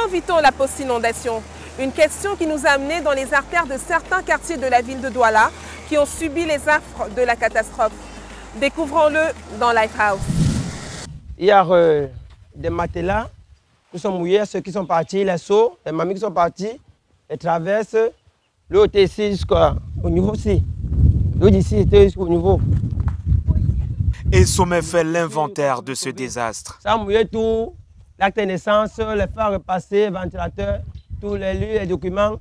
vit-on la post-inondation? Une question qui nous a amenés dans les artères de certains quartiers de la ville de Douala qui ont subi les affres de la catastrophe. Découvrons-le dans Lifehouse. Il y a des matelas qui sont mouillés, ceux qui sont partis, les seaux, les mamies qui sont partis, les traverses, l'autre ici jusqu'au niveau-ci. L'autre ici était jusqu'au niveau. Et Sommet fait l'inventaire de ce désastre. Ça a mouillé tout, l'acte de naissance, les phares repassés, ventilateurs, tous les lieux, les documents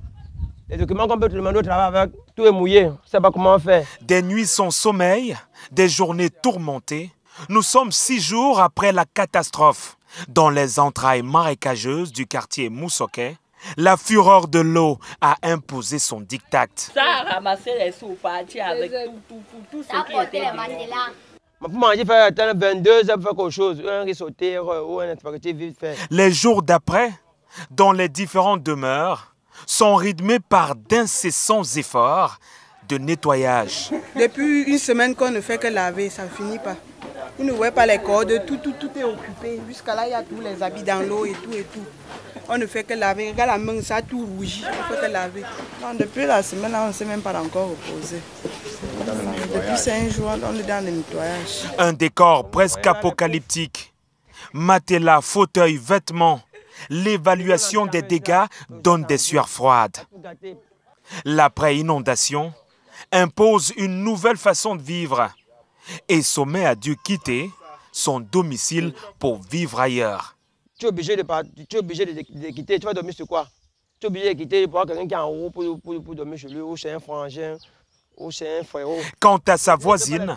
qu'on peut te demander au travail avec, tout est mouillé. On ne sait pas comment faire. Des nuits sans sommeil, des journées tourmentées. Nous sommes 6 jours après la catastrophe. Dans les entrailles marécageuses du quartier Moussoké, la fureur de l'eau a imposé son diktat. Ça a ramassé les sous partis avec tout ce qui était dedans. Pour manger, faire 22 heures pour faire quelque chose. Un risotté ou un spaghetti vite fait. Les jours d'après, dans les différentes demeures, sont rythmés par d'incessants efforts de nettoyage. Depuis une semaine qu'on ne fait que laver, ça ne finit pas. Vous ne voyez pas les cordes, tout est occupé. Jusqu'à là, il y a tous les habits dans l'eau et tout. On ne fait que laver. Regarde la main, ça a tout rougi. On ne fait que laver. Non, depuis la semaine, on ne s'est même pas encore reposé. Depuis 5 jours, on est dans le nettoyage. Un décor presque apocalyptique. Matelas, fauteuils, vêtements. L'évaluation des dégâts donne des sueurs froides. L'après-inondation impose une nouvelle façon de vivre. Et Sommet a dû quitter son domicile pour vivre ailleurs. Tu es obligé de quitter. Tu vas dormir sur quoi? Tu es obligé de quitter pour avoir quelqu'un qui est en haut pour dormir chez lui, ou chez un frangin, ou chez un frérot. Quant à sa voisine,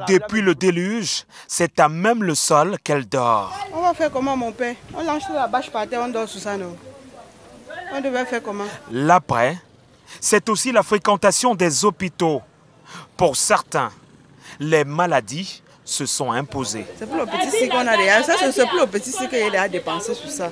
depuis le déluge, c'est à même le sol qu'elle dort. On va faire comment, mon père? On lance la bâche par terre, on dort sous ça, non? On devait faire comment? L'après, c'est aussi la fréquentation des hôpitaux. Pour certains, les maladies se sont imposées. C'est pour le petit cycle qu'on a déjà. Ça, c'est pour le petit cycle qu'il a dépensé sur ça.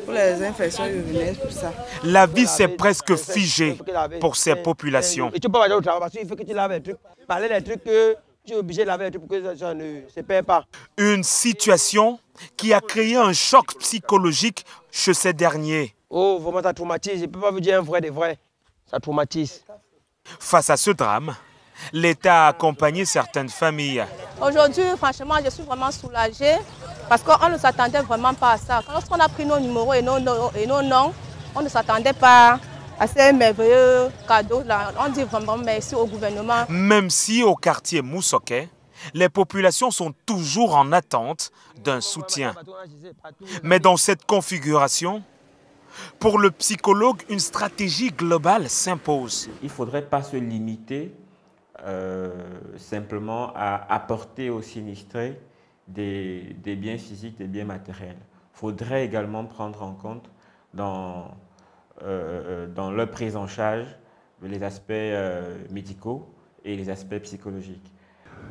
Pour les infections urinaires, tout ça. La vie s'est presque figée pour ces populations. Et tu peux pas aller au travail parce qu'il faut que tu laves les trucs. Parler des trucs que tu es obligé de laver les trucs pour que ça ne se perd pas. Une situation qui a créé un choc psychologique chez ces derniers. Oh, vraiment, ça traumatise. Je ne peux pas vous dire un vrai des vrais. Ça traumatise. Face à ce drame, l'État a accompagné certaines familles. Aujourd'hui, franchement, je suis vraiment soulagée parce qu'on ne s'attendait vraiment pas à ça. Lorsqu'on a pris nos numéros et nos noms, on ne s'attendait pas à ces merveilleux cadeaux. On dit vraiment merci au gouvernement. Même si au quartier Moussoké, les populations sont toujours en attente d'un soutien. Mais dans cette configuration, pour le psychologue, une stratégie globale s'impose. Il ne faudrait pas se limiter simplement à apporter aux sinistrés des biens physiques, des biens matériels. Il faudrait également prendre en compte dans leur prise en charge les aspects médicaux et les aspects psychologiques.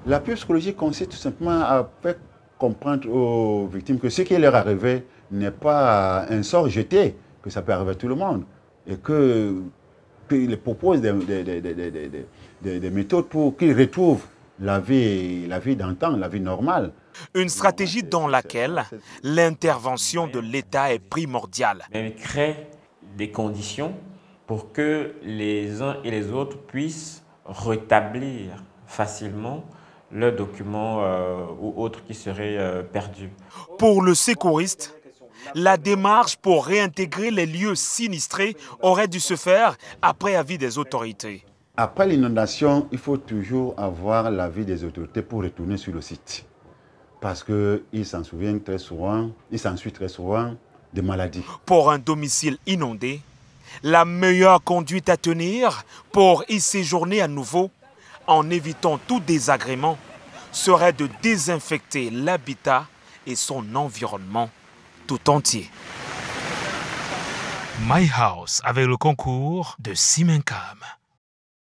L'appui psychologique consiste tout simplement à faire comprendre aux victimes que ce qui leur arrivait n'est pas un sort jeté, que ça peut arriver à tout le monde et qu'ils proposent des méthodes pour qu'ils retrouvent la vie d'antan, la vie normale. Une stratégie dans laquelle l'intervention de l'État est primordiale. Mais crée des conditions pour que les uns et les autres puissent rétablir facilement leurs documents ou autres qui seraient perdus. Pour le secouriste, la démarche pour réintégrer les lieux sinistrés aurait dû se faire après avis des autorités. Après l'inondation, il faut toujours avoir l'avis des autorités pour retourner sur le site. Parce qu'ils s'en souviennent très souvent, ils s'ensuivent très souvent des maladies. Pour un domicile inondé, la meilleure conduite à tenir pour y séjourner à nouveau, en évitant tout désagrément, serait de désinfecter l'habitat et son environnement tout entier. My House avec le concours de Simencam.